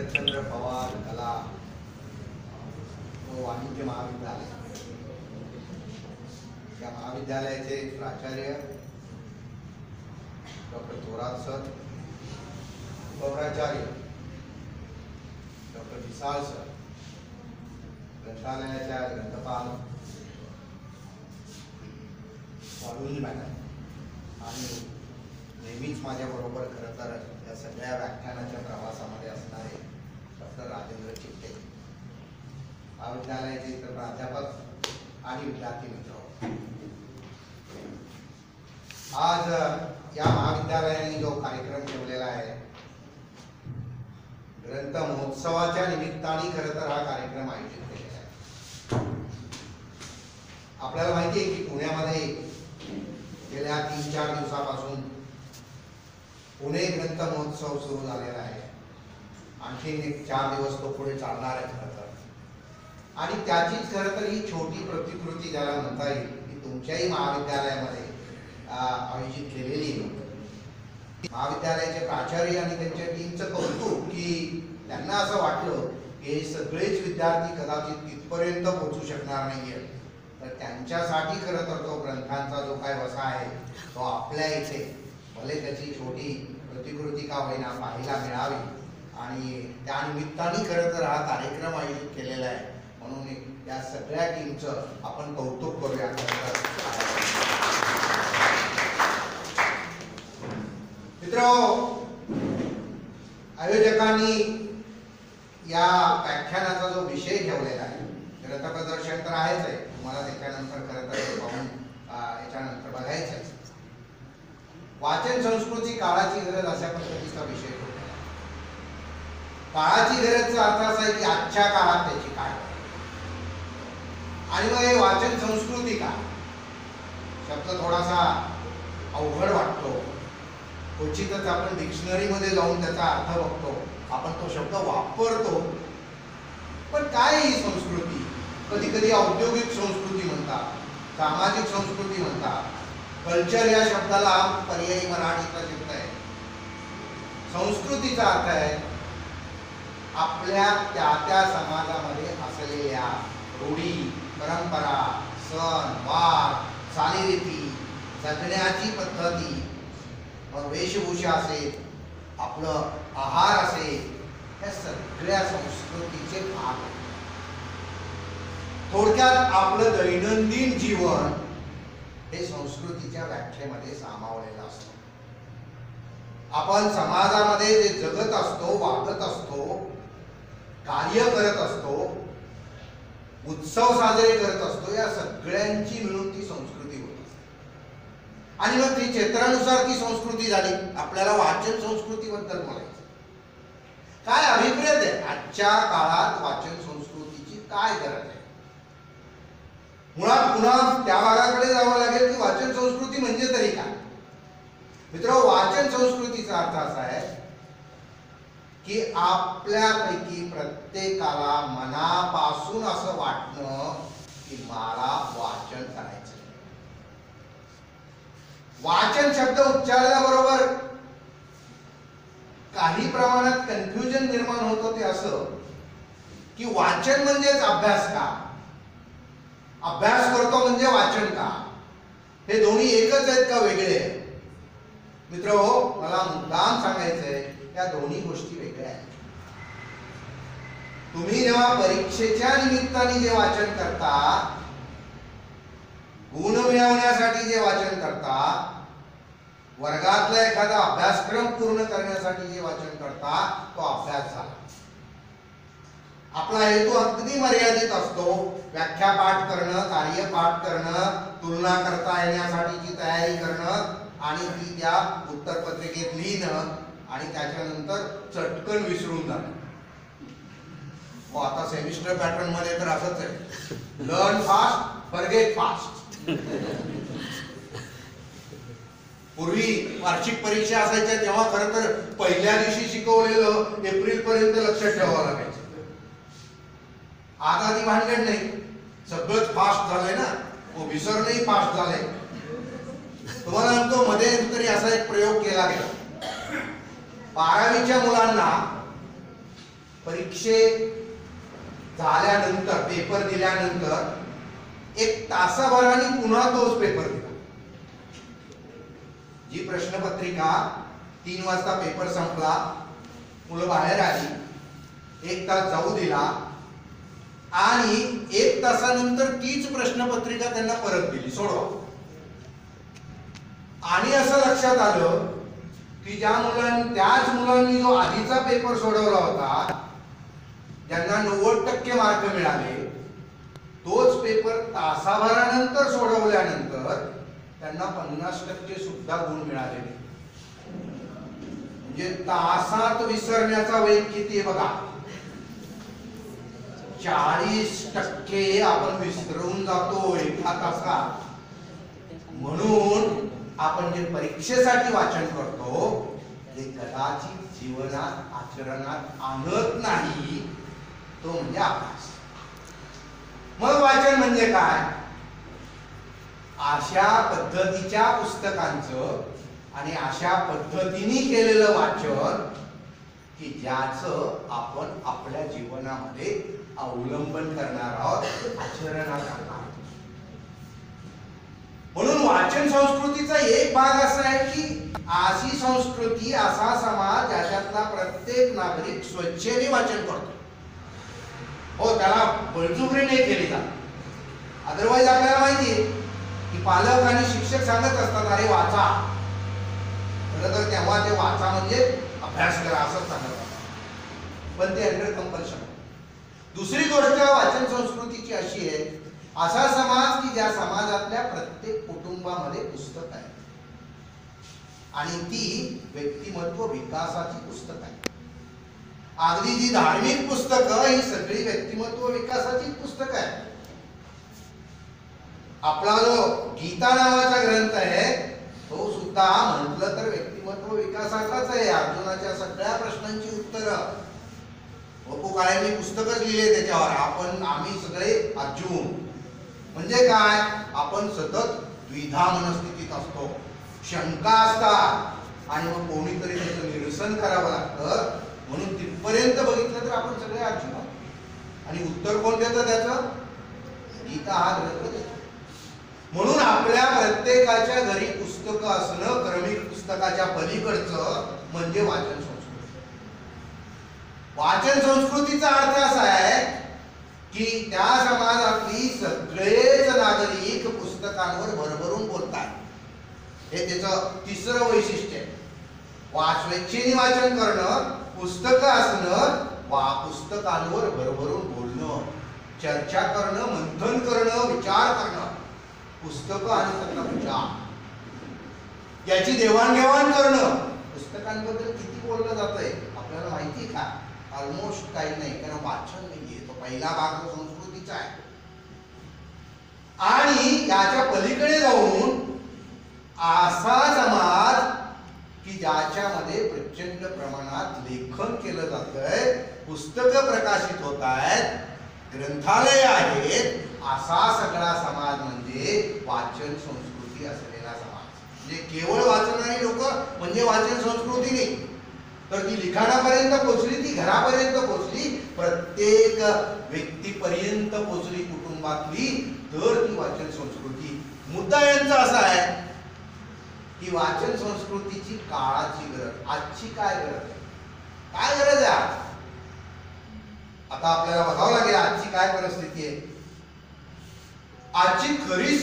शरदचंद्र पवार कला व वाणिज्य महाविद्यालय या महाविद्यालयाचे प्राचार्य डॉक्टर थोरात सर, उपप्राचार्य डॉक्टर विशाल सर, ग्रंथालयाच्या ग्रंथपाल वारुणी मॅडम आणि नेहमीच माझ्याबरोबर खरं तर या सगळ्या व्याख्यानाच्या प्रवासामध्ये असणारे डॉक्टर राजेंद्र चिट्टे, महाविद्यालयाचे इतर प्राध्यापक आणि विद्यार्थी मित्र, आज या महाविद्यालयाने जो कार्यक्रम ठेवलेला आहे ग्रंथ महोत्सवाच्या निमित्ताने खरं तर हा कार्यक्रम आयोजित केलेला आहे. आपल्याला माहिती आहे की पुण्यामध्ये गेल्या 3-4 दिवसापासून पुणे ग्रंथ महोत्सव सुरू झालेला आहे. आणखी 4 दिवस तो पुढे चालणार आहे खरं तर. आणि त्याचीच खरं तर ही छोटी प्रतिकृती ज्याला म्हणता येईल की तुमच्याही महाविद्यालयामध्ये आयोजित केलेली आहे. महाविद्यालयाचे प्राचार्य आणि त्यांच्या टीमचं कौतुक की त्यांना असं वाटलं की हे सगळेच विद्यार्थी कदाचित तिथपर्यंत पोहोचू शकणार नाहीये, तर त्यांच्यासाठी खरं तर तो ग्रंथांचा जो काय वसा आहे तो आपल्या इथे भले त्याची छोटी प्रतिकृती का होईना पाहायला मिळावी आणि त्या निमित्ताने खरं तर हा कार्यक्रम आयोजित केलेला आहे. म्हणून या सगळ्या टीमचं आपण कौतुक करूया. मित्रांनो, आयोजकांनी या व्याख्यानाचा जो विषय ठेवलेला आहे ग्रंथ प्रदर्शन तर आहेच आहे, तुम्हाला त्याच्यानंतर खरं तर पाहून याच्यानंतर बघायचं आहे. वाचन संस्कृती काळाची गरज अशा पद्धतीचा विषय ठेवलेला आहे. काळाची गरजचा अर्थ असा आहे की आजच्या काळात त्याची काय आणि मग हे वाचन संस्कृती का शब्द थोडासा अवघड वाटतो. क्वचितच आपण डिक्शनरीमध्ये जाऊन त्याचा अर्थ बघतो, आपण तो शब्द वापरतो, पण काय ही संस्कृती? कधी कधी औद्योगिक संस्कृती म्हणतात, सामाजिक संस्कृती म्हणतात. कल्चर या शब्दाला पर्यायी मराठीचा शब्द आहे. संस्कृतीचा अर्थ आहे आपल्या त्या समाजामध्ये असलेल्या रूढी, परंपरा, सण, वार, चालीरीती, जगण्याची पद्धती, मग वेशभूषा असेल, आपलं आहार असेल, या सगळ्या संस्कृतीचे भाग. थोडक्यात आपलं दैनंदिन जीवन हे संस्कृतीच्या व्याख्येमध्ये सामावलेलं असतं. आपण समाजामध्ये जे जगत असतो, वागत असतो, कार्य करत असतो, उत्सव साजरे करत असतो, या सगळ्यांची मिळून ती संस्कृती होत असते. आणि मग ती क्षेत्रानुसार ती संस्कृती झाली. आपल्याला वाचन संस्कृतीबद्दल बोलायचं. काय अभिप्रेत आहे आजच्या काळात वाचन संस्कृतीची काय गरज आहे? मुळात पुन्हा त्या भागाकडे जावं लागेल की वाचन संस्कृती म्हणजे तरी काय. मित्रांनो, वाचन संस्कृतीचा अर्थ असा आहे की आपल्यापैकी प्रत्येकाला मनापासून असं वाटणं की मला वाचन करायचं. वाचन शब्द उच्चारल्याबरोबर काही प्रमाणात कन्फ्युजन निर्माण होतं. ते असं की वाचन म्हणजेच अभ्यास का, अभ्यास करतो म्हणजे वाचन का, हे दोन्ही एकच आहेत का वेगळे आहेत? मित्रहो, मला मुद्दाम सांगायचंय या दोन्ही गोष्टी वेगळ्या आहेत. तुम्ही जेव्हा परीक्षेच्या निमित्ताने जे वाचन करता, गुण मिळवण्यासाठी जे वाचन करता, वर्गातला एखादा अभ्यासक्रम पूर्ण करण्यासाठी जे वाचन करता, तो अभ्यास झाला. आपला हेतू अगदी मर्यादित असतो. व्याख्या पाठ करणं, कार्य पाठ करणं, तुलना करता येण्यासाठीची तयारी करणं आणि ती त्या उत्तरपत्रिकेत लिहिणं आणि त्याच्यानंतर चटकन विसरून जाणं. आता सेमिस्टर पॅटर्न मध्ये तर असंच आहे, लर्न फास्ट फॉरगेट फास्ट. पूर्वी वार्षिक परीक्षा असायच्या तेव्हा खरं तर पहिल्या दिवशी शिकवलेलं एप्रिल पर्यंत लक्षात ठेवावं लागायचं. आता ती भानगड नाही, सगळंच फास्ट झालंय ना, विसरणंही फास्ट झालंय. तुम्हाला सांगतो, मध्ये तरी असा एक प्रयोग केला गेला. 12वीच्या मुलांना परीक्षे झाल्यानंतर, पेपर दिल्यानंतर 1 तासाभराने पुन्हा तोच पेपर दिला. जी प्रश्नपत्रिका 3 वाजता पेपर संपला, मुलं बाहेर आली, 1 तास जाऊ दिला आणि 1 तासानंतर तीच प्रश्नपत्रिका त्यांना परत दिली, सोडवा. आणि असं लक्षात आलं की त्याच मुलांनी जो आधीचा पेपर सोडवला होता, ज्यांना 90% मार्क मिळाले, तोच पेपर तासाभरानंतर सोडवल्यानंतर त्यांना 50% सुद्धा गुण मिळाले. म्हणजे तासात विसरण्याचा वेग किती आहे बघा. 40% आपण विसरून जातो एका तासात. म्हणून आपण जे परीक्षेसाठी वाचन करतो ते कदाचित जीवनात आचरणात आणत नाही, तो म्हणजे अभ्यास. मग वाचन म्हणजे काय? अशा पद्धतीच्या पुस्तकांचं आणि अशा पद्धतीने केलेलं वाचन की ज्याचं आपण आपल्या जीवनामध्ये अवलंबन करणार आहोत, आचरणात आणणार. म्हणून वाचन संस्कृतीचा एक भाग असा आहे की अशी संस्कृती, असा समाज ज्याच्यातला प्रत्येक नागरिक स्वच्छेने वाचन करतो. हो, त्याला बळजुगरी नाही केली जात. अदरवाईज आपल्याला माहिती आहे की पालक आणि शिक्षक सांगत असतात, अरे वाचा. खरं तर तेव्हा ते वाचा म्हणजे अभ्यास करा असंच सांगत असतात, पण ते अंडर कंपल्शन. दुसरी गोष्ट वाचन संस्कृतीची अशी आहे, असा समाज की ज्या समाजातल्या प्रत्येक कुटुंबामध्ये पुस्तक आहे आणि ती व्यक्तिमत्व विकासाची पुस्तक आहे. अगदी जी धार्मिक पुस्तकं ही सगळी व्यक्तिमत्व विकासाची पुस्तक आहे. आपला जो गीता नावाचा ग्रंथ आहे तो सुद्धा म्हटलं तर व्यक्तिमत्व विकासाचाच आहे. अर्जुनाच्या सगळ्या प्रश्नांची उत्तरं बापू काळेंनी पुस्तकच लिहिले त्याच्यावर. आम्ही सगळे अर्जुन. म्हणजे काय? आपण सतत द्विधा मनस्थितीत असतो, शंका असतात आणि मग कोणीतरी त्याचं निरसन करावं लागतं. म्हणून तिथपर्यंत बघितलं तर आपण सगळे अर्जुन आहोत. आणि उत्तर कोण देतं त्याचं? गीता हा ग्रंथ देतो. म्हणून आपल्या प्रत्येकाच्या घरी पुस्तकं असणं, क्रमिक पुस्तकाच्या पलीकडचं म्हणजे वाचन संस्कृती. वाचन संस्कृतीचा अर्थ असा आहे की त्या समाजातली सगळेच नागरिक पुस्तकांवर भरभरून बोलतात. हे त्याचं तिसरं वैशिष्ट्य आहे. स्वेच्छेने वाचन करणं, पुस्तकं असणं, पुस्तकांवर भरभरून बोलणं, चर्चा करणं, मंथन करणं, विचार करणं. पुस्तकं आणि त्यातला विचार याची देवाणघेवाण करणं. पुस्तकांबद्दल किती बोललं जातंय आपल्याला माहिती का? ऑलमोस्ट काही नाही, कारण वाचन नाहीये. तो पहिला भाग संस्कृतीचा आहे. आणि याच्या पलीकडे जाऊन असा समाज की ज्याच्यामध्ये प्रचंड प्रमाणात लेखन केलं जातंय, पुस्तकं प्रकाशित होत आहेत, ग्रंथालय आहेत, असा सगळा समाज म्हणजे वाचन संस्कृती असलेला समाज. म्हणजे केवळ वाचणारी लोक म्हणजे वाचन संस्कृती नाही, तर ती लिखाणापर्यंत पोहोचली, ती घरापर्यंत पोहोचली, प्रत्येक व्यक्तीपर्यंत पोहोचली, कुटुंबातली, तर ती वाचन संस्कृती. मुद्दा यांचा असा आहे की वाचन संस्कृतीची काळाची गरज. आजची काय गरज आहे? काय गरज आहे आज? आता आपल्याला बघावं लागेल आजची काय परिस्थिती आहे. आजची खरी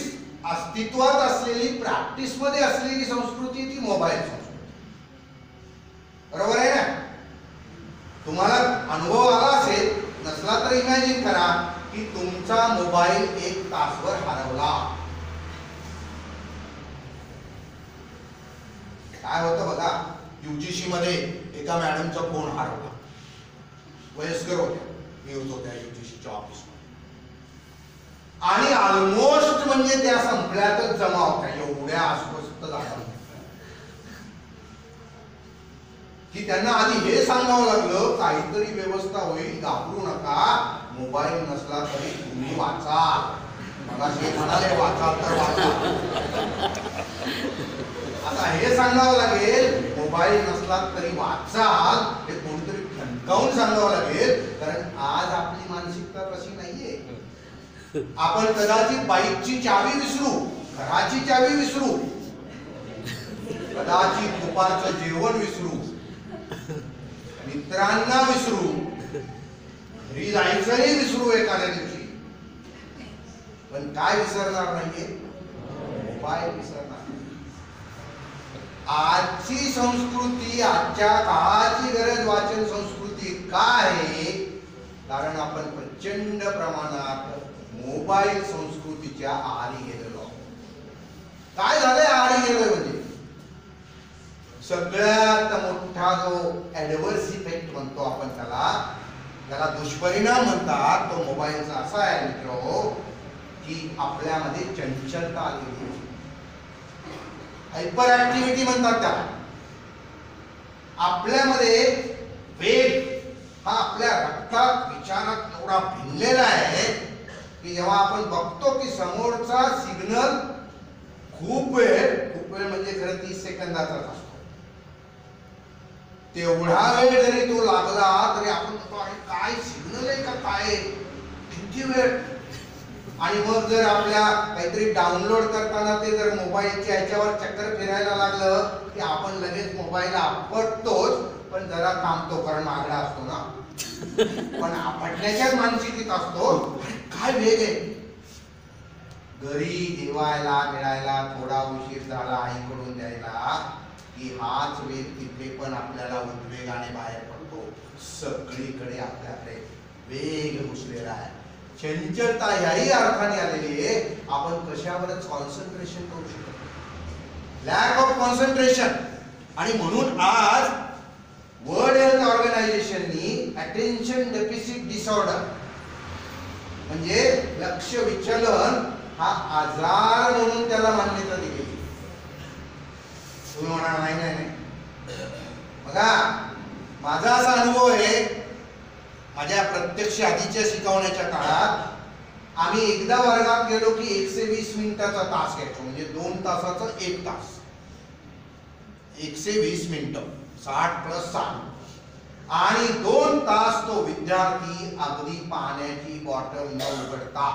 अस्तित्वात असलेली, प्रॅक्टिस मध्ये असलेली संस्कृती ती मोबाईल संस्कृती. बरोबर आहे ना? तुम्हाला अनुभव आला असेल, नसला तर इमॅजिन करा की तुमचा मोबाईल 1 तासभर हरवला. काय होतं बघा. UGC मध्ये एका मॅडमचा फोन हरवला. वयस्कर होत्या, मी होतो त्या UGCच्या ऑफिस मध्ये, आणि ऑलमोस्ट म्हणजे त्या संपल्यातच जमा होत्या. एवढ्या अस्वस्थ झाल्या की त्यांना आधी हे सांगावं लागलं काहीतरी व्यवस्था होईल, घाबरू नका, मोबाईल नसला तरी तुम्ही वाचा. मला हे म्हणाले वाचा तर वाचा. आता हे सांगावं लागेल मोबाईल नसला तरी वाचा, हे कोणतरी ठणकावून सांगावं लागेल. आपण कदाचित बाईकची चावी विसरू, घराची चावी विसरू, कदाचित दुपारचं जेवण विसरू, मित्रांना विसरू, घरी जायचंही विसरू एखाद्या दिवशी, पण काय विसरणार नाहीये? मोबाईल विसरणार. आजची संस्कृती, आजच्या काळाची गरज वाचन संस्कृती काय आहे? कारण आपण प्रचंड प्रमाणात मोबाईल संस्कृतीच्या आहारी गेलेलो आहोत. काय झालंय आहारी गेलोय म्हणजे? सगळ्यात मोठा जो ऍडव्हर्स इफेक्ट म्हणतो आपण त्याला दुष्परिणाम म्हणतात, तो मोबाईलचा असा आहे मित्रो की आपल्यामध्ये चंचलता आलेली आहे. हायपर ऍक्टिव्हिटी म्हणतात त्याला. आपल्यामध्ये वेग हा आपल्या रक्तात, विचारात एवढा भिनलेला आहे की जेव्हा आपण बघतो की समोरचा सिग्नल खूप वेळ म्हणजे खरं 30 सेकंदाचाच असतो, तेवढा वेळ जरी तो लागला तरी आपण म्हणतो अरे काय सिग्नल आहे का काय, किती वेळ. आणि मग जर आपल्या काहीतरी डाउनलोड करताना ते जर मोबाईलच्या ह्याच्यावर चक्कर फिरायला लागलं की आपण लगेच मोबाईल आपटतोच, पण जरा थांबतो कारण मागडा असतो ना, पण आपटण्याच्याच मानसिकतेत असतो. काय वेग आहे. घरी जेवायला मिळायला थोडा उशीर झाला आईकडून द्यायला की हाच वेग तिथे पण आपल्याला उद्वेगाने बाहेर पडतो. सगळीकडे आपल्याकडे वेग घुसलेला आहे. चंचलता ह्याही अर्थाने आलेली आहे आपण कशावरच कॉन्सन्ट्रेशन करू शकतो, लॅक ऑफ कॉन्सन्ट्रेशन. आणि म्हणून आज वर्ल्ड हेल्थ ऑर्गनायझेशननी अटेन्शन डेफिसिट डिसऑर्डर म्हणजे लक्ष विचलन हा आजार म्हणून त्याला मान्यता दिली. तुम्ही म्हणाल नाही नाही नाही. बघा माझा असा अनुभव आहे, माझ्या प्रत्यक्ष आधीच्या शिकवण्याच्या काळात आम्ही एकदा वर्गात गेलो की 120 मिनिटाचा तास घ्यायचो, म्हणजे 2 तासाचा 1 तास, 120 मिनिटं, 60+60, आणि 2 तास तो विद्यार्थी अगदी पाण्याची बॉटल न उघडता,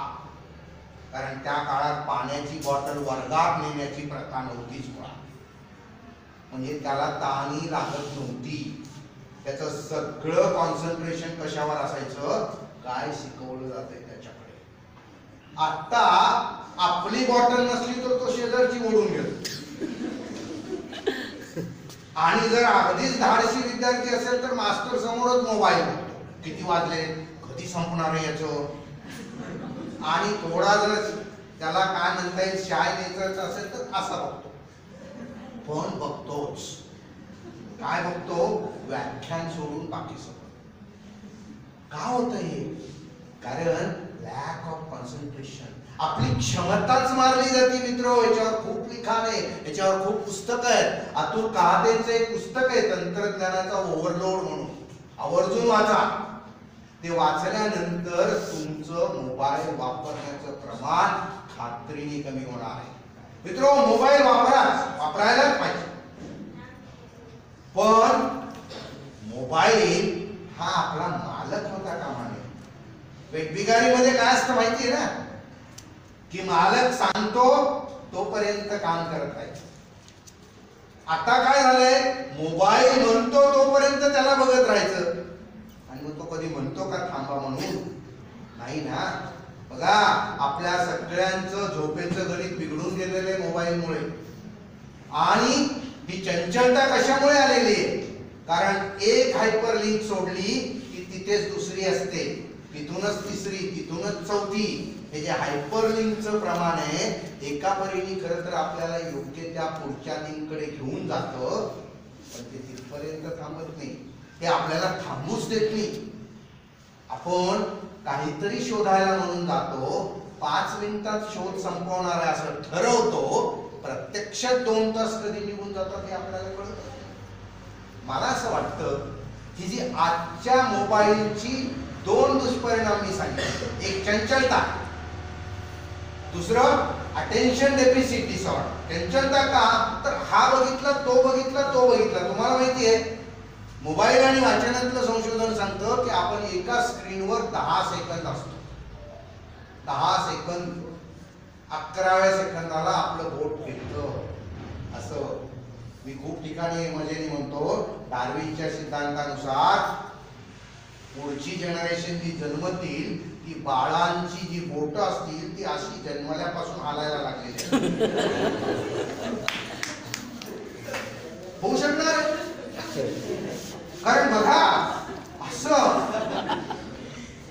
कारण त्या काळात पाण्याची बॉटल वर्गात नेण्याची प्रथा नव्हतीच मुळात, म्हणजे त्याला ताणही लागत नव्हती. त्याचं सगळं कॉन्सन्ट्रेशन कशावर असायचं? काय शिकवलं जातंय त्याच्याकडे. आता आपली बॉटल नसली तर तो शेजारची ओढून घेतो, आणि जर अगदीच धाडसी विद्यार्थी असेल तर मास्टर समोरच मोबाईल बघतो, किती वाजले, कधी संपणार आहे याचं. आणि थोडा जर त्याला काय म्हणता येईल शाय द्यायचं असेल तर असा बघतो, पण बघतोच. काय बघतो? व्याख्यान सोडून बाकी सगळं. का होत हे? कारण लॅक ऑफ कॉन्सन्ट्रेशन. आपली क्षमताच मारली जाते मित्र. याच्यावर खूप लिखाण आहे, याच्यावर खूप पुस्तक आहेत. अतुल कहातेंचं एक पुस्तक आहे तंत्रज्ञानाचा ओव्हरलोड म्हणून, आवर्जून वाचा. ते वाचल्यानंतर तुमचं मोबाईल वापरण्याचं प्रमाण खात्रीने कमी होणार आहे. मित्र मोबाईल वापरायलाच पाहिजे, पण मोबाईल हा आपला मालक होता कामा नये. वेठबिगारीमध्ये काय असतं माहितीये ना, की मालक सांगतो तोपर्यंत काम करत राहायचं. आता काय झालंय, मोबाईल म्हणतो तोपर्यंत त्याला बघत राहायचं, आणि मग तो कधी म्हणतो का थांबा म्हणून? नाही ना. बघा आपल्या सगळ्यांचं झोपेचं गणित बिघडून गेलेलं आहे मोबाईलमुळे. आणि ही चंचलता कशामुळे आलेली आहे? कारण एक हायपर लिंक सोडली की तिथेच दुसरी असते, तिथूनच तिसरी, तिथूनच चौथी. हे जे हायपर लिंकचं प्रमाण आहे एका परीने खरं तर आपल्याला योग्य त्या पुढच्या लिंककडे घेऊन जातं, पण ते तिथपर्यंत थांबत नाही, ते आपल्याला थांबूच देत नाही. आपण काहीतरी शोधायला म्हणून जातो, 5 मिनिटात शोध संपवणार आहे असं ठरवतो, प्रत्यक्षात 2 तास कधी निघून जातात हे आपल्याला कळत. मला असं वाटतं की जी आजच्या मोबाईलची 2 दुष्परिणाम मी सांगितले, एक चंचलता, दुसरं अटेन्शन डेफिसिट डिसऑर्डर. चंचलता का तर हा बघितला तो बघितला तो बघितला. तुम्हाला माहिती आहे मोबाईल आणि वाचनातलं संशोधन सांगतं की आपण एका स्क्रीनवर 10 सेकंद असतो. 10 सेकंद 11व्या सेकंदाला आपलं बोट फिरतं. असं मी खूप ठिकाणी मजेने म्हणतो, डार्विनच्या सिद्धांतानुसार पुढची जनरेशन जी जन्मतील ती बाळांची जी बोट असतील ती अशी जन्मल्यापासून हालायला लागलेली होऊ शकणार. कारण बघा, असं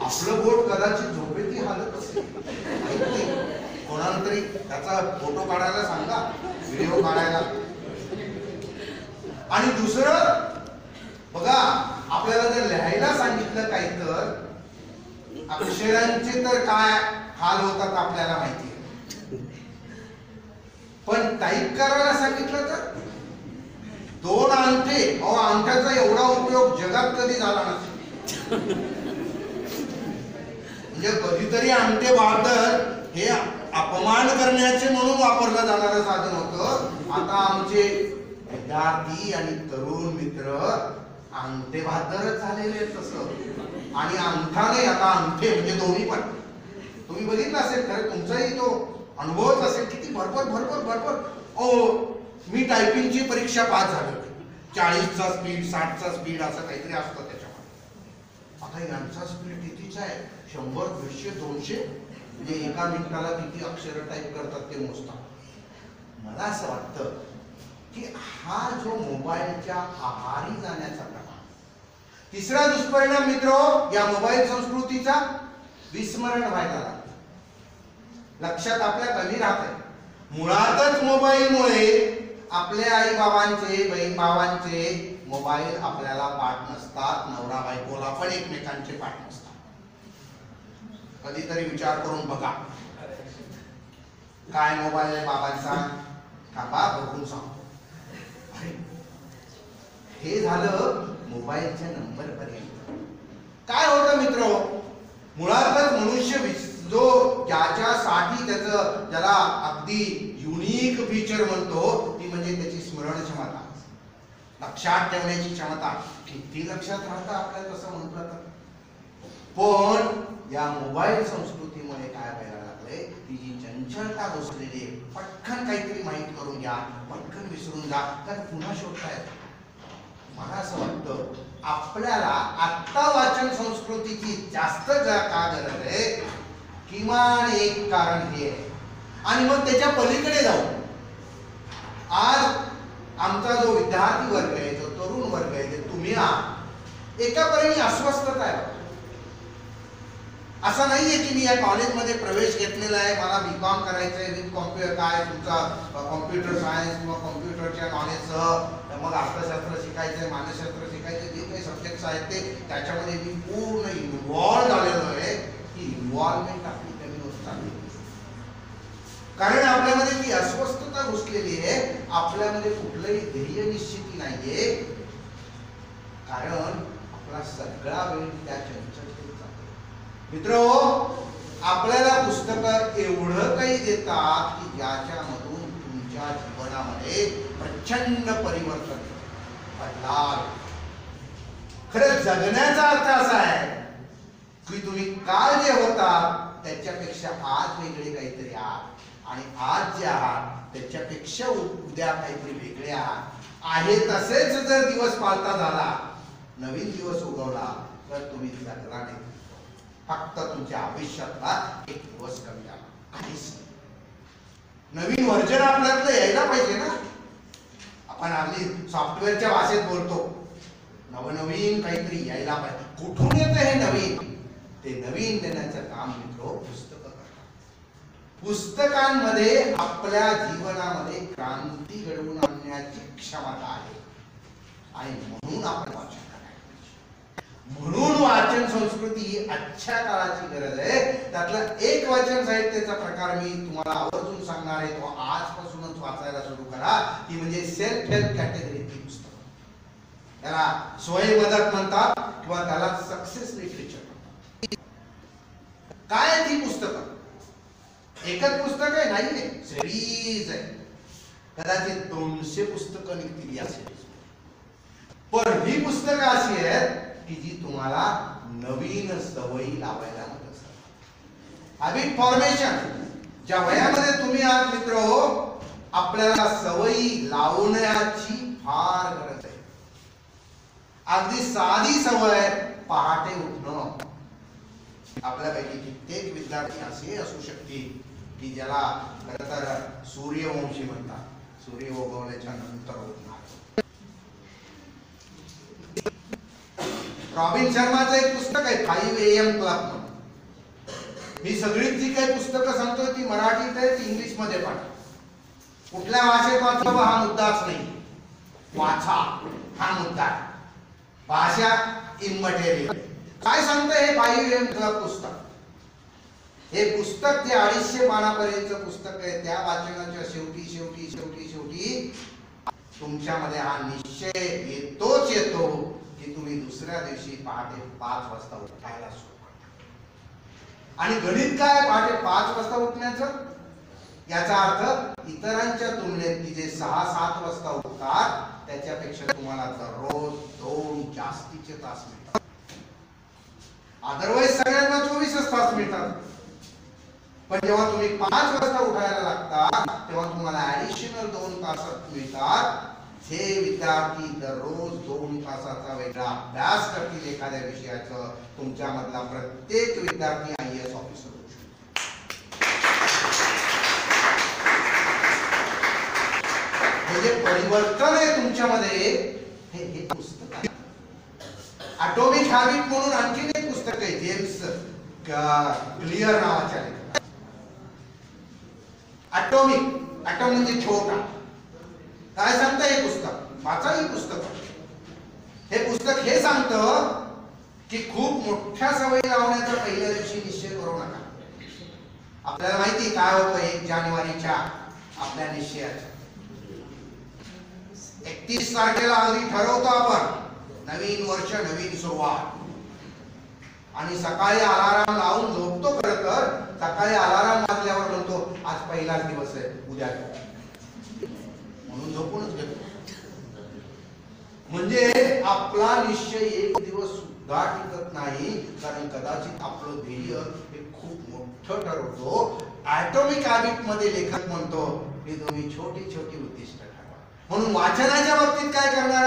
आपलं बोट कदाचित झोपेतही हालत असेल, माहित नाही. कोणाला तरी त्याचा फोटो काढायला सांगा, व्हिडिओ काढायला. आणि दुसरं बघा, आपल्याला जर लिहायला सांगितलं काही तर अक्षरांचे तर काय हाल होतात आपल्याला माहिती आहे. पण टाईप करायला सांगितलं तर 2 अंगठे, अंगठ्याचा एवढा उपयोग जगात कधी झाला नसेल. म्हणजे कधीतरी अंगठे बहादर हे अपमान करण्याचे म्हणून वापरलं जाणारं साधन होतं. आता आमचे विद्यार्थी आणि तरुण मित्र अंगठे बहादरच झालेले आहेत तसं. आणि अंगठा नाही, आता अंगठे, म्हणजे दोन्ही पण. तुम्ही बघितलं असेल, खरं तुमचाही तो अनुभवच असेल, किती भरपूर भरपूर भरपूर. मी टायपिंगची परीक्षा पास झालो, 40चा स्पीड 60चा स्पीड असं काहीतरी असतं त्याच्यामध्ये. आता यांचा स्पीड कितीचा आहे, 100 150 200, म्हणजे एका मिनिटाला किती अक्षर टाईप करतात ते मोजतात. मला असं वाटतं की हा जो मोबाईलच्या आहारी जाण्याचा प्रकार. तिसरा दुष्परिणाम मित्रो या मोबाईल संस्कृतीचा, विस्मरण व्हायला लागलं. लक्षात आपल्या कमी राहते. मुळातच मोबाईलमुळे आपल्या आई बाबांचे, बहीण भावांचे मोबाईल आपल्याला पाठ नसतात, नवरा बायकोला पण एकमेकांचे पाठ नसतात. कधीतरी विचार करून बघा, काय मोबाईल आहे बाबांचा, थांबा बघून सांगतो. हे झालं मोबाईलच्या नंबर पर्यंत. काय होतं मित्र, मुळातच मनुष्य जो ज्याच्यासाठी त्याचं ज्याला अगदी युनिक फीचर म्हणतो ती म्हणजे त्याची स्मरण क्षमता, लक्षात ठेवण्याची क्षमता. किती लक्षात राहतं आपल्याला तसं म्हटलं तर. पण या मोबाईल संस्कृतीमुळे काय व्हायला लागले, ती जी चंचलता घुसलेली, पटकन काहीतरी माहित करून घ्या, पटकन विसरून जा, तर पुन्हा शोधतायत. मला असं वाटतं आपल्याला आत्ता वाचन संस्कृतीची जास्त का गरज आहे, किमान एक कारण हे आहे. आणि मग त्याच्या पलीकडे जाऊ, आज आमचा जो विद्यार्थी वर्ग आहे, जो तरुण वर्ग आहे, जे तुम्ही आहात, एका परीने अस्वस्थता आहे. असं नाहीये की मी या कॉलेजमध्ये प्रवेश घेतलेला आहे, मला बीकॉम करायचंय विथ कॉम्प्युटर, काय तुमचा कॉम्प्युटर सायन्स किंवा कॉम्प्युटरच्या नॉलेजसह, मग अर्थशास्त्र शिकायचंय, मानसशास्त्र शिकायचे, जे काही सब्जेक्ट्स आहेत ते त्याच्यामध्ये मी पूर्ण इन्व्हॉल्व झालेलो आहे. ही इन्व्हॉल्वमेंट आपली कमी होत चालली, कारण आपल्यामध्ये ती अस्वस्थता घुसलेली आहे. आपल्यामध्ये कुठलंही ध्येय निश्चिती नाहीये, कारण आपला सगळा वेळ त्या चंचलतेत जातो. मित्र, आपल्याला पुस्तकं एवढं काही देतात की ज्याच्यामधून तुमच्या जीवनामध्ये प्रचंड परिवर्तन बदलाल. खरं जगण्याचा अर्थ असा आहे की तुम्ही काल जे होता त्याच्यापेक्षा आज वेगळे काहीतरी आहात, आणि आज जे आहात त्याच्यापेक्षा उद्या काहीतरी वेगळे आहात. आहे तसेच जर दिवस पालता झाला, नवीन दिवस उगवला, तर तुम्ही जगला नाही, फक्त तुमच्या आयुष्यातला एक दिवस कमी झाला, काहीच नाही. नवीन व्हर्जन आपल्यातलं यायला पाहिजे ना. आपण आपली सॉफ्टवेअरच्या भाषेत बोलतो, नवनवीन काहीतरी यायला पाहिजे. कुठून येतं हे नवीन? ते नवीन देण्याचं काम मित्र पुस्तकं करतात. पुस्तकांमध्ये आपल्या जीवनामध्ये क्रांती घडवून आणण्याची क्षमता आहे, आणि म्हणून आपण वाचन करायला पाहिजे. म्हणून वाचन संस्कृती ही आजच्या काळाची गरज आहे. त्यातला एक वाचन साहित्याचा प्रकार मी तुम्हाला आवर्जून सांगणार आहे, तो आजपासूनच वाचायला सुरू करा. ती म्हणजे सेल्फ हेल्प कॅटेगरीची पुस्तकं. त्याला स्वयंमदत म्हणतात किंवा त्याला सक्सेस लिटरेचर म्हणतात. काय ती पुस्तकं? एकच पुस्तक आहे नाहीये, सिरीज आहे. कदाचित 200 पुस्तकं निघतील या सिरीज. पण ही पुस्तकं अशी आहेत की जी तुम्हाला नवीन सवयी लावायला मदत करतात. हॅबिट फॉर्मेशन ज्या वयामध्ये तुम्ही आहात मित्र हो, आपल्याला सवयी लावण्याची फार गरज आहे. अगदी साधी सवय पहाटे उठणं. आपल्यापैकी कित्येक विद्यार्थी असे असू शकतील की ज्याला खरं तर सूर्यवंशी म्हणतात, सूर्य उगवल्याच्या नंतर उठणार. रॉबिन शर्माचं एक पुस्तक आहे 5 AM क्लब. मी सगळीच जी काही पुस्तकं सांगतोय ती मराठीत आहेत, इंग्लिश मध्ये पण. कुठल्या भाषेत वाचावं हा मुद्दाच नाही, वाचा हा मुद्दा. भाषा इमटेरियल. काय सांगतं हे 5 AM क्लब पुस्तक? हे पुस्तक जे 250 पानापर्यंतचं पुस्तक आहे, त्या वाचनाच्या शेवटी शेवटी शेवटी शेवटी तुमच्यामध्ये हा निश्चय येतोच येतो की तुम्ही दुसऱ्या दिवशी पहाटे 5 वाजता उठायला सुरू करता. आणि गणित काय पहाटे 5 वाजता उठण्याचं? याचा अर्थ इतरांच्या तुलनेत की जे 6-7 वाजता उठतात त्याच्यापेक्षा तुम्हाला दररोज 2 जास्तीचे तास मिळतात. अदरवाईज सगळ्यांना 24 तास मिळतात. पण जेव्हा तुम्ही 5 वाजता उठायला लागता तेव्हा तुम्हाला ऍडिशनल 2 तास मिळतात. हे विद्यार्थी दररोज 2 तासाचा वेगळा अभ्यास करतील एखाद्या विषयाचं. तुमच्यामधला प्रत्येक विद्यार्थी IAS ऑफिसर होऊ शकतो. हे जे परिवर्तन आहे तुमच्यामध्ये हे पुस्तक आहे. ॲटॉमिक हॅबिट म्हणून आणखीन एक पुस्तक आहे जेम्स क्लिअर नावाच्या लेखकाचं. ॲटॉमिक, ॲटॉम म्हणजे छोटा. काय सांगतं हे पुस्तक? वाचा हे पुस्तक. हे पुस्तक हे सांगतं की खूप मोठ्या सवयी लावण्याचा पहिल्या दिवशी निश्चय करू नका. आपल्याला माहिती काय होतं 1 जानेवारीच्या आपल्या निश्चयाच्या. 31 तारखेला अगदी ठरवतो आपण नवीन वर्ष नवीन सुरुवात. आणि सकाळी अलाराम लावून झोपतो. खरं तर सकाळी अलाराम वाजल्यावर म्हणतो आज पहिलाच दिवस आहे, उद्या म्हणून झोपूनच घेतो. म्हणजे आपला निश्चय एक दिवस सुद्धा टिकत नाही, कारण कदाचित आपलं ध्येय हे खूप मोठं ठरवतो. ॲटॉमिक हॅबिट मध्ये लेखक म्हणतो की तुम्ही छोटी छोटी उद्दिष्ट ठरवा. म्हणून वाचनाच्या बाबतीत काय करणार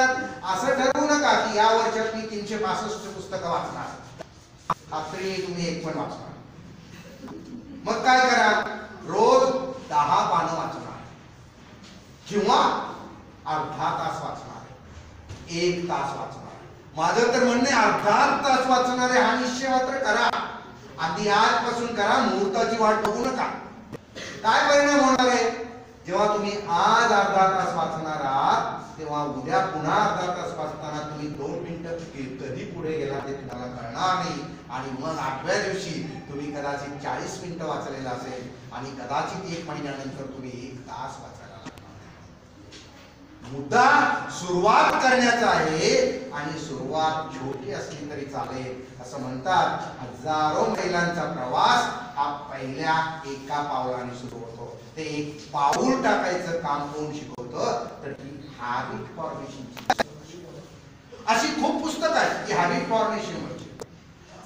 असं ठरवू नका की या वर्षात मी 365 पुस्तकं वाचणार. खात्री तुम्ही एक पण वाचणार. मग काय करा, रोज 10 पानं वाचणार किंवा अर्धा तास वाचणार, 1 तास वाचणार. माझं तर म्हणणे अर्धा तास वाचणार आहे हा निश्चय मात्र करा. आधी आजपासून करा, मुहूर्ताची वाट बघू नका. काय परिणाम होणार आहे? जेव्हा तुम्ही आज अर्धा तास वाचणार आहात तेव्हा उद्या पुन्हा अर्धा तास वाचताना तुम्ही 2 मिनिटं कधी पुढे गेला ते तुम्हाला कळणार नाही. आणि मग 8व्या दिवशी तुम्ही कदाचित 40 मिनिटं वाचलेलं असेल आणि कदाचित 1 महिन्यानंतर तुम्ही 1 तास वाचायला लागणार. मुद्दा सुरुवात करण्याचा आहे आणि सुरुवात छोटी असली तरी चालेल. असं म्हणतात हजारो मैलांचा प्रवास हा पहिल्या एका पावलाने सुरू होतो. ते एक पाऊल टाकायचं काम कोण शिकवतं? तर ही हॅबिट फॉर्मेशन. अशी खूप पुस्तकं आहेत की हॅबिट फॉर्मेशन म्हणजे.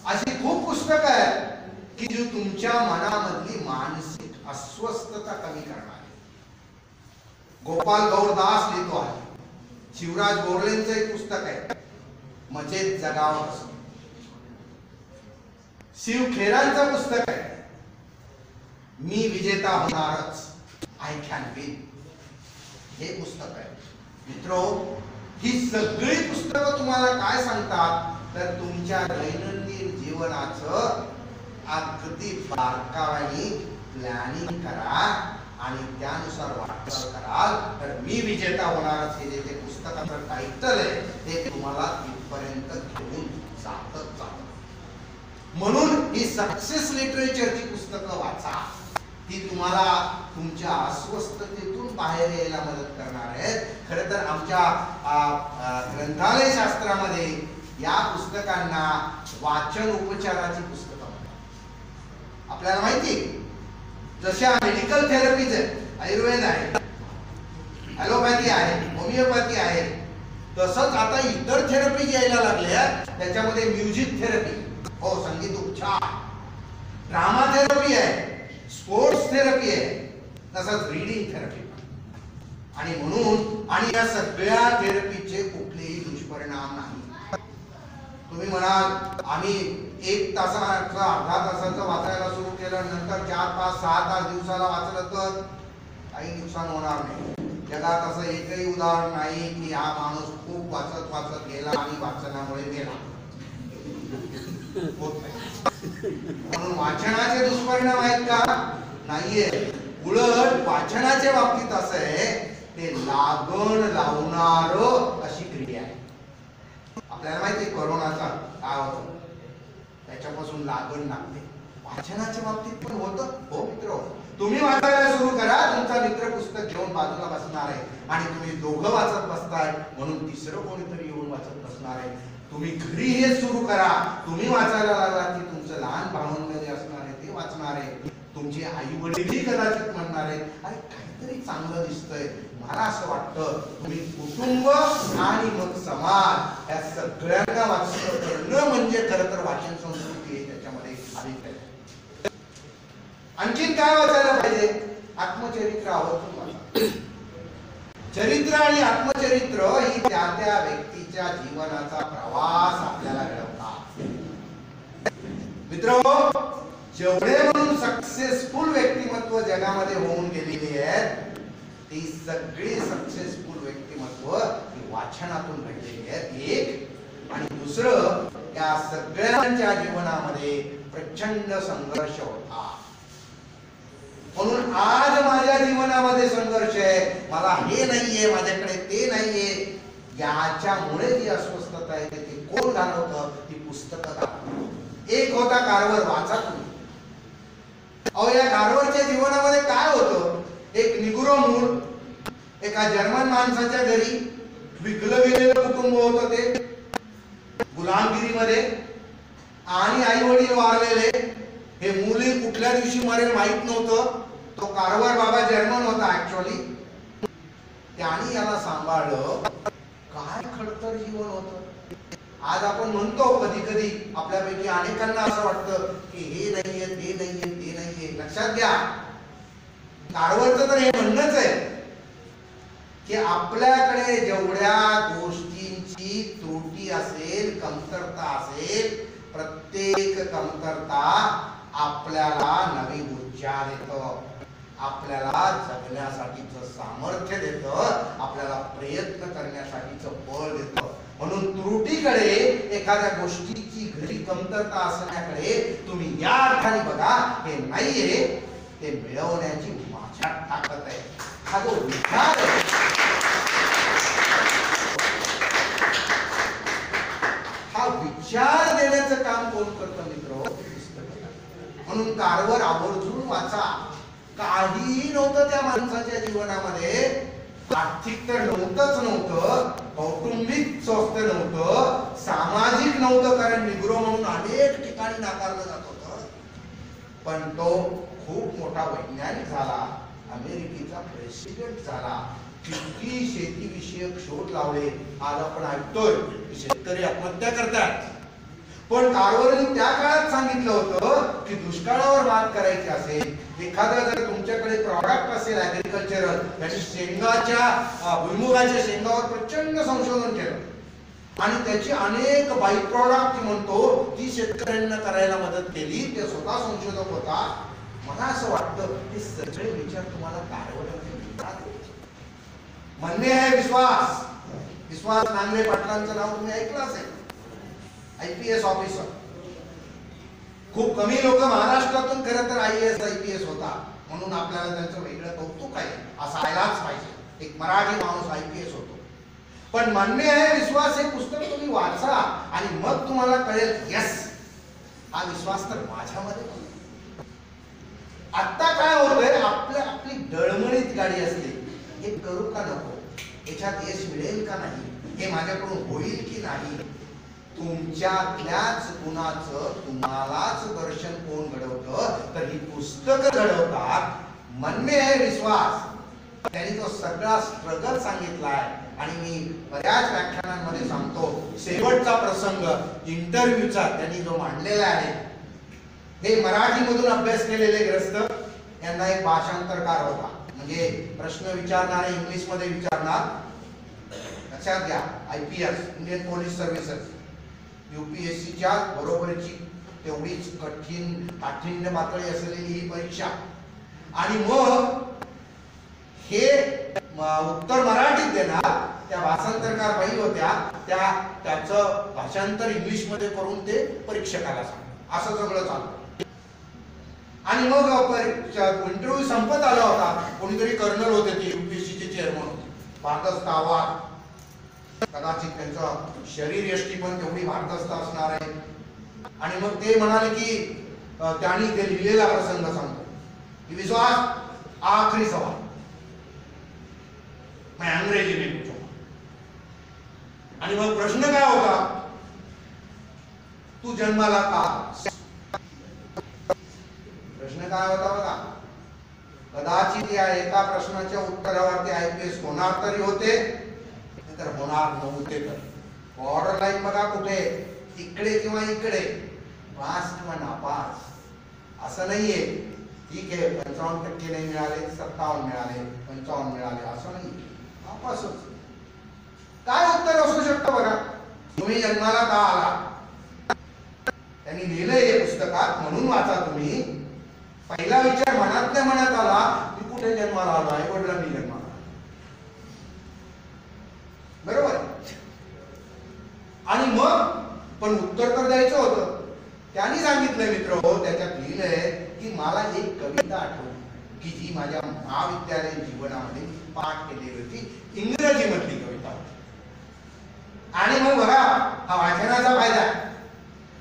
अशी खूप पुस्तकं आहेत की जी तुमच्या मनामधली मानसिक अस्वस्थता कमी करणार. गोपाल गौरदास लिहितो आहे. शिवराज बोरलेंचं एक पुस्तक आहे मजेत जगावं कसं. शिव खेरांचं पुस्तक आहे मी विजेता होणारच, आय कॅन विन. हे पुस्तक आहे मित्रो. ही सगळी पुस्तकं तुम्हाला काय सांगतात तर तुमच्या दैनंदिन जीवनाचं अगदी बारकाईने प्लॅनिंग करा आणि त्यानुसार वाटचाल कराल तर मी विजेता होणारच हे जे पुस्तकाचं टायटल आहे ते तुम्हाला तिथपर्यंत घेऊन जातच जातं. म्हणून ही सक्सेस लिटरेचरची पुस्तकं वाचा. ती तुम्हाला तुमच्या अस्वस्थतेतून बाहेर यायला मदत करणार आहेत. खरं तर आमच्या ग्रंथालय शास्त्रामध्ये या पुस्तकांना वाचन उपचाराची पुस्तकं म्हणतात. आपल्याला माहिती जशा मेडिकल थेरपीज आहेत, आयुर्वेद आहे, ॲलोपॅथी आहे, होमिओपॅथी आहे, तसंच आता इतर थेरपी यायला लागल्या. त्याच्यामध्ये म्युझिक थेरपी, हो संगीत उपचार, ड्रामा थेरपी आहे, स्पोर्ट्स थेरपी आहे, तसंच रीडिंग थेरपी. आणि म्हणून आणि या सगळ्या थेरपीचे कुठलेही दुष्परिणाम नाही. तुम्ही म्हणाल आम्ही 1 तासाचं अर्धा तासाचं वाचायला सुरू केलं, नंतर 4, 5, 6 तास दिवसाला वाचलं तर काही नुकसान होणार नाही. जगात असं एकही उदाहरण नाही की हा माणूस खूप वाचत वाचत गेला आणि वाचनामुळे गेला. म्हणून वाचनाचे दुष्परिणाम आहेत का? नाहीये. उलट वाचनाच्या बाबतीत असं आहे, ते लागण लावणार अशी क्रिया आहे. आपल्याला माहिती आहे कोरोनाचा काय होतं, त्याच्यापासून लागण लागते. वाचनाच्या बाबतीत पण होतं. हो मित्र, तुम्ही वाचायला सुरू करा, तुमचा मित्र पुस्तक घेऊन बाजूला बसणार आहे आणि तुम्ही दोघं वाचत बसताय म्हणून तिसरं कोणीतरी येऊन वाचत बसणार आहे. तुम्ही घरी हे सुरू करा, तुम्ही वाचायला लागला की तुमचं लहान भावंड जे असणार आहे ते वाचणार आहे. तुमची आई वडीलही कदाचित म्हणणार आहे अरे काहीतरी चांगलं दिसतंय. मला असं वाटतं तुम्ही कुटुंब आणि मग समाज या सगळ्यांना वाचन करणं म्हणजे खरं तर वाचन संस्कृती आहे. त्याच्यामध्ये अभिप्राय आणखीन काय वाचायला पाहिजे? आत्मचरित्र आवर्जून वाचा. चरित्र आणि आत्मचरित्र ही त्या त्या व्यक्तीच्या जीवनाचा प्रवास आपल्याला घडवतात. मित्रांनो, जेवढे म्हणून सक्सेसफुल व्यक्तिमत्व जगामध्ये होऊन गेलेली आहेत ती सगळी सक्सेसफुल व्यक्तिमत्व ही वाचनातून घडलेली आहेत. एक आणि दुसरं, या सगळ्यांच्या जीवनामध्ये प्रचंड संघर्ष होता. म्हणून आज माझ्या जीवनामध्ये संघर्ष आहे, मला हे नाहीये, माझ्याकडे ते नाहीये, याच्यामुळे जी अस्वस्थता आहे ती कोण घालवतं? ती पुस्तकं घालवतं. एक होता कार्व्हर, वाचा तुम्ही. अहो, या कार्व्हरच्या जीवनामध्ये काय होतं? एक निग्रो मूळ एका जर्मन माणसाच्या घरी विकलं गेलेलं कुटुंब होतं ते गुलामगिरीमध्ये, आणि आई वडील वारलेले. हे मुली कुठल्या दिवशी मरेल माहित नव्हतं. तो कार्व्हर बाबा जर्मन होता ऍक्च्युअली. त्याने याला सांभाळलं. काय खडतर जीवन होतं. आज आपण म्हणतो कधी कधी आपल्यापैकी अनेकांना असं वाटतं की हे नाहीये, ते नाहीये, ते नाहीये. लक्षात घ्या, कार्व्हरचं तर हे म्हणणंच आहे की आपल्याकडे जेवढ्या गोष्टींची त्रुटी असेल, कमतरता असेल, प्रत्येक कमतरता आपल्याला नवी ऊर्जा देतं, आपल्याला जगण्यासाठीचं सामर्थ्य देतं, आपल्याला प्रयत्न करण्यासाठीचं बळ देतं. म्हणून त्रुटीकडे, एखाद्या गोष्टीची घरी कमतरता असण्याकडे तुम्ही या अर्थाने बघा, हे नाहीये ते मिळवण्याची माझ्यात ताकद आहे. हा जो विचार आहे, हा विचार देण्याचं काम कोण करतं मित्र? म्हणून कार्व्हर आवर्जून वाचा. काहीही नव्हतं त्या माणसाच्या जीवनामध्ये. आर्थिक तर नव्हतं, कौटुंबिक स्वास्थ्य नव्हतं, सामाजिक नव्हतं, कारण निग्रो म्हणून अनेक ठिकाणी नाकारलं जात होतं. पण तो खूप मोठा वैज्ञानिक झाला, अमेरिकेचा प्रेसिडेंट झाला, किती शेतीविषयक शोध लावले. आज आपण ऐकतोय की शेतकरी आत्महत्या करतात. पण कार्व्हरने त्या काळात सांगितलं होतं की दुष्काळावर मात करायची असेल, एखादा जर तुमच्याकडे प्रॉडक्ट असेल ऍग्रिकल्चरल, त्याची शेंगाच्या भुईमुगाच्या शेंगावर प्रचंड संशोधन केलं आणि त्याची अनेक बाय प्रॉडक्ट म्हणतो ती शेतकऱ्यांना करायला मदत केली. ते स्वतः संशोधक होता. मला असं वाटतं हे सगळे विचार तुम्हाला कार्व्हरने मिळतात. म्हणणे आहे विश्वास. विश्वास नांगरे पाटलांचं नाव तुम्ही ऐकलं असेल. IPS officer. खूप कमी लोक महाराष्ट्रातून खरं तर IAS IPS होता, म्हणून आपल्याला त्यांचं वेगळं कौतुक आहे, असायलाच पाहिजे. एक मराठी माणूस IPS होतो. पण म्हणणे आहे विश्वास हे पुस्तक तुम्ही वाचा आणि मग तुम्हाला कळेल यस, हा विश्वास तर माझ्यामध्ये. आता काय होतंय, आपली डळमळीत गाडी असते. हे करू का नको, याच्यात यश मिळेल का नाही, हे माझ्याकडून होईल की नाही. तुमच्यातल्याच गुणाचं तुम्हालाच दर्शन कोण घडवतं, तर ही पुस्तकं घडवतात. म्हणणे आहे विश्वास. त्यांनी तो सगळा स्ट्रगल सांगितलाय आणि मी बऱ्याच व्याख्यानांमध्ये सांगतो. शेवटचा प्रसंग इंटरव्ह्यूचा त्यांनी जो मांडलेला आहे हे मराठीमधून अभ्यास केलेले ग्रस्त यांना एक भाषांतरकार होता, म्हणजे प्रश्न विचारणारे इंग्लिश मध्ये विचारणार. लक्षात घ्या, IPS Indian police services UPSC च्या बरोबरची तेवढीच काठिण्य पातळी असलेली ही परीक्षा. आणि मग हे उत्तर मराठीत देणार. त्या भाषांतरकार बाई होत्या, त्याचं भाषांतर इंग्लिश मध्ये करून ते परीक्षकाला सांगतात. असं सगळं चालतं. आणि मग इंटरव्ह्यू संपत आला होता. कोणीतरी कर्नल होते, ते UPSC चे चेअरमन होते. भारदस्त आवाज, कदाचित त्यांचं शरीर यष्टी पण तेवढी भारदस्त असणार आहे. आणि मग ते म्हणाले की त्यांनी ते लिहिलेला प्रसंग सांगतो की विश्वास आखरी सवाल मैं अंग्रेजी में पूछूंगा. आणि मग प्रश्न काय होता, तू जन्माला का. प्रश्न काय होता बघा. कदाचित या एका प्रश्नाच्या उत्तरावरती IPS होणार तरी होते, तर होणार नव्हते. तर बॉर्डर लाईन बघा कुठे, इकडे किंवा इकडे, पास किंवा नापास असं नाहीये. ठीक आहे, 55% नाही मिळाले, 57 मिळाले, 55 मिळाले, असं नाही, नापासच. काय उत्तर असू शकतं बघा. तुम्ही जन्माला का आला, त्यांनी लिहिलंय हे पुस्तकात, म्हणून वाचा तुम्ही. पहिला विचार मनातल्या मनात आला, मी कुठे जन्माला आलो, आई वडिलांनी जन्माला आलो, बरोबर. आणि मग पण उत्तर तर द्यायचं होतं. त्यांनी सांगितलंय मित्र हो, त्याच्यात लिहिलंय की मला एक कविता आठवली की जी माझ्या महाविद्यालयीन जीवनामध्ये पाठ केलेली होती, इंग्रजी मधली कविता होती. आणि मग बघा हा वाचनाचा फायदा.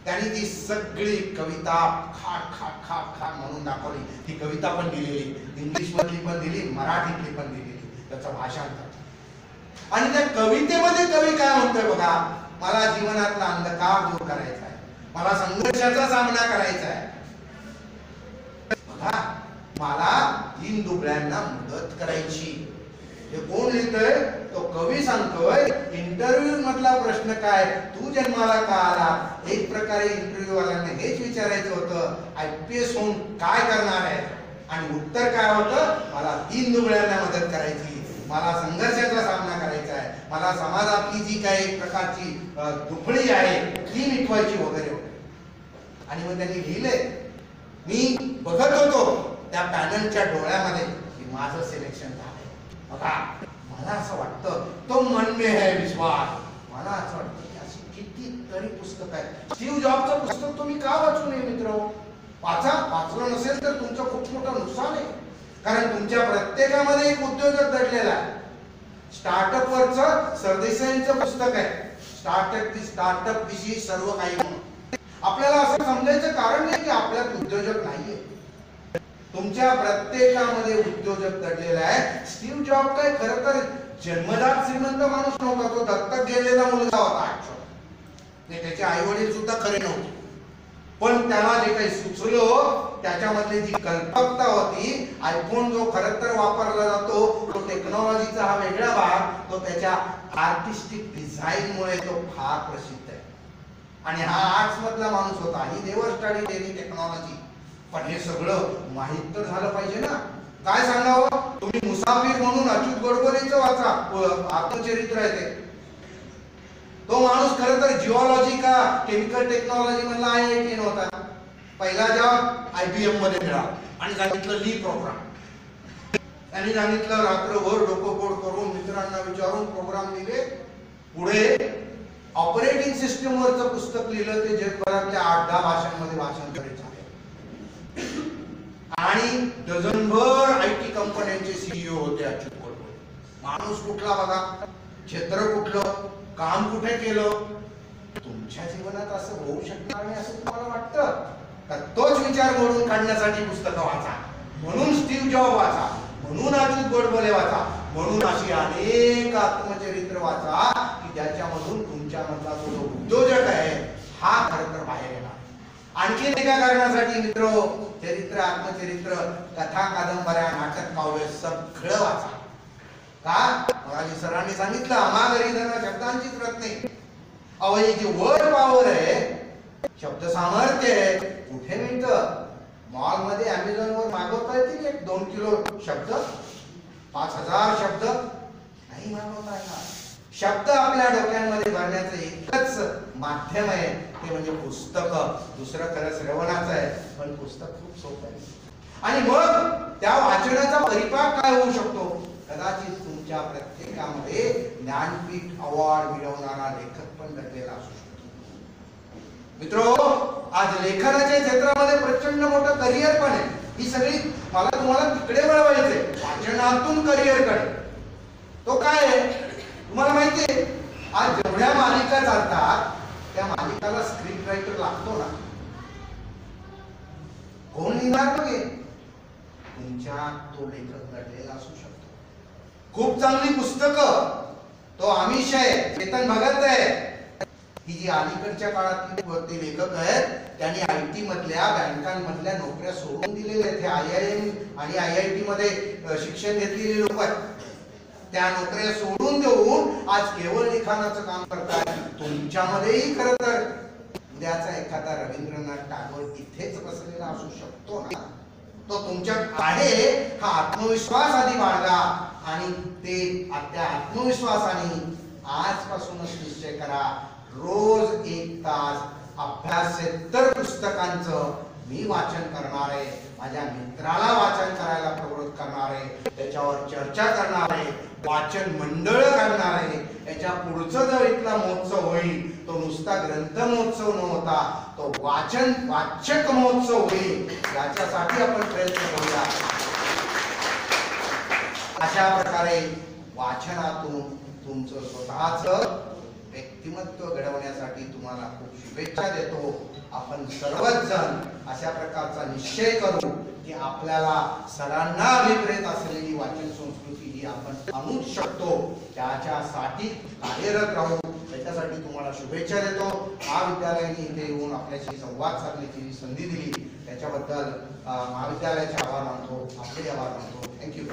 त्यांनी ती सगळी कविता खाट खाट खाट खाट म्हणून दाखवली. ती कविता पण दिलेली, इंग्लिश मधली पण दिली, मराठीतली पण दिलेली, त्याचं भाषांतर. आणि त्या कवितेमध्ये कवी काय म्हणतोय बघा, मला जीवनातला अंधकार दूर करायचा आहे, मला संघर्षाचा सामना करायचा आहे, बघा मला दीनदुबळ्यांना मदत करायची. हे कोण लिहितोय, तो कवी सांगतोय. इंटरव्ह्यू मधला प्रश्न काय, तू जन्माला का आला. एक प्रकारे इंटरव्ह्यू वाल्यांना हेच विचारायचं होतं, IPS होऊन काय करणार आहे. आणि उत्तर काय होतं, मला दीनदुबळ्यांना मदत करायची, मला संघर्षाचा सामना करायचा आहे, मला समाजातली जी काही एक प्रकारची दुफळी आहे ती मिटवायची वगैरे वगैरे. आणि मग त्यांनी लिहिलंय, मी बघत होतो त्या पॅनलच्या डोळ्यामध्ये की माझं सिलेक्शन झालंय. बघा मला असं वाटतं, तो मन में है विश्वास. मला असं वाटतं की अशी कितीतरी पुस्तक आहेत. स्टीव्ह जॉबचं पुस्तक तुम्ही का वाचू नये मित्र, वाचलं नसेल तर तुमचं खूप मोठं नुकसान आहे. कारण तुमच्या प्रत्येकामध्ये एक उद्योजक दडलेला आहे. स्टार्टअप वरचं सरदेसाईंचं पुस्तक आहे, स्टार्टअप विषयी सर्व काही. आपल्याला असं समजायचं कारण नाही की आपल्यात उद्योजक नाहीये. तुमच्या प्रत्येकामध्ये उद्योजक दडलेला आहे. स्टीव्ह जॉब काय खरं तर जन्मजात श्रीमंत माणूस नव्हता, तो दत्तक गेलेला मुलगा होता. त्याचे आई वडील सुद्धा खरे नव्हते, पण त्याला जे काही सुचलं त्याच्यामधली जी कल्पकता होती. आयफोन जो खरं तर वापरला जातो तो टेक्नॉलॉजीचा हा वेगळा भाग, तो त्याच्या आर्टिस्टिक डिझाईन मुळे तो फार प्रसिद्ध आहे. आणि हा आर्ट्स मधला माणूस होता. ही नेव्हर स्टडीड एनी टेक्नॉलॉजी. पण हे सगळं माहित तर झालं पाहिजे ना. काय सांगावं, तुम्ही मुसाफिर म्हणून अच्युत गोडबोलेचं वाचा, आत्मचरित्र आहे ते. तो माणूस खरं तर जिओलॉजी का केमिकल टेक्नॉलॉजी मधला IIT होता. पहिला जॉब IBM मध्ये मिळाला आणि सांगितलं ली प्रोग्राम. त्यांनी सांगितलं रात्रभर डोकं पोट करून मित्रांना विचारून प्रोग्राम लिहिले. पुढे ऑपरेटिंग सिस्टम वरचं पुस्तक लिहिलं, ते जगभरातल्या 8-10 भाषांमध्ये भाषांतरित झाले. आणि डझनभर IT कंपन्यांचे CEO होते अच्युत गोडबोले. माणूस कुठला बघा, क्षेत्र कुठलं, काम कुठे केलं. तुमच्या जीवनात असं होऊ शकणार नाही असं तुम्हाला वाटतं का? तोच विचार मोडून काढण्यासाठी पुस्तकं वाचा, म्हणून स्टीव्ह जॉब वाचा, म्हणून अच्युत गोडबोले वाचा, म्हणून अशी अनेक आत्मचरित्र वाचा की ज्याच्यामधून तुमच्यामधला जो उद्योजक आहे हा खरं तर बाहेर येणार. आणखी एका कारणासाठी मित्र, चरित्र, आत्मचरित्र, कथा, कादंबऱ्या, नाटक, काव्य सगळं वाचा. का? मगाशी सरांनी सांगितलं, अमागरी धर्म शब्दांचीच रत्ने. अहो ही जी वर्ड पॉवर आहे शब्द सामर्थ्य आहे. कुठे मिळतं? मॉल मध्ये अमेझॉन वर मागवता येतील 1-2 किलो शब्द, 5000 शब्द नाही मागवता येणार. शब्द आपल्या डोक्यांमध्ये भरण्याचं एकच माध्यम आहे, ते म्हणजे पुस्तक. दुसरं खरं श्रवणाचं आहे, पण पुस्तक खूप सोपं आहे. आणि मग त्या वाचनाचा परिपाक काय होऊ शकतो? कदाचित तुमच्या प्रत्येकामध्ये ज्ञानपीठ अवॉर्ड मिळवणारा लेखक पण दडलेला असू शकतो. मित्रो, आज लेखनाच्या क्षेत्रामध्ये प्रचंड मोठं करिअर पण आहे. ही सगळी मला तुम्हाला तिकडे वळवायचंय, वाचनातून करिअरकडे. तो काय आहे तुम्हाला माहितीये? आज जेवढ्या मालिका चालतात त्या मालिकाला स्क्रिप्ट रायटर लागतो ना. कोण लिहिणार? बघे तुमच्यात तो लेखक घडलेला असू शकतो. खूप चांगली पुस्तकं, तो आमिष आहे, चेतन भगत आहे. ही जी अलीकडच्या काळातली लेखक आहेत त्यांनी आयटी मधल्या बँकांमधल्या नोकऱ्या सोडून दिलेल्या आहेत. हे IIM आणि IIT मध्ये शिक्षण घेतलेले लोक आहेत. त्या नोकऱ्या सोडून देऊन आज केवळ लिखाणाचं काम करतात. तुमच्यामध्येही खरं तर उद्याचा एखादा रवींद्रनाथ टागोर इथेच बसलेला असू शकतो ना. तो तुमच्यात आहे. हा आत्मविश्वास आधी बाळगा आणि त्या आत्मविश्वासाने आजपासूनच निश्चय करा, रोज 1 तास अभ्यासेतर पुस्तकांचं मी वाचन करणार आहे. माझ्या मित्राला वाचन करायला प्रवृत्त करणार आहे. त्याच्यावर चर्चा करणार आहे. वाचन मंडळ काढणार आहे. याच्या पुढचं जर इथला महोत्सव होईल तो नुसता ग्रंथ महोत्सव न होता तो वाचक महोत्सव होईल. याच्यासाठी आपण प्रयत्न करूया. अशा प्रकारे वाचनातून तुमचं स्वतःच व्यक्तिमत्व घडवण्यासाठी तुम्हाला खूप शुभेच्छा देतो. आपण सर्वच जण अशा प्रकारचा निश्चय करू की आपल्याला सरांना अभिप्रेत असलेली वाचन संस्कृती ही आपण आणू शकतो. त्याच्यासाठी कार्यरत राहू. त्याच्यासाठी तुम्हाला शुभेच्छा देतो. महाविद्यालयाने इथे येऊन आपल्याशी संवाद साधण्याची जी संधी दिली त्याच्याबद्दल महाविद्यालयाचे आभार मानतो. आपले आभार मानतो. थँक्यू.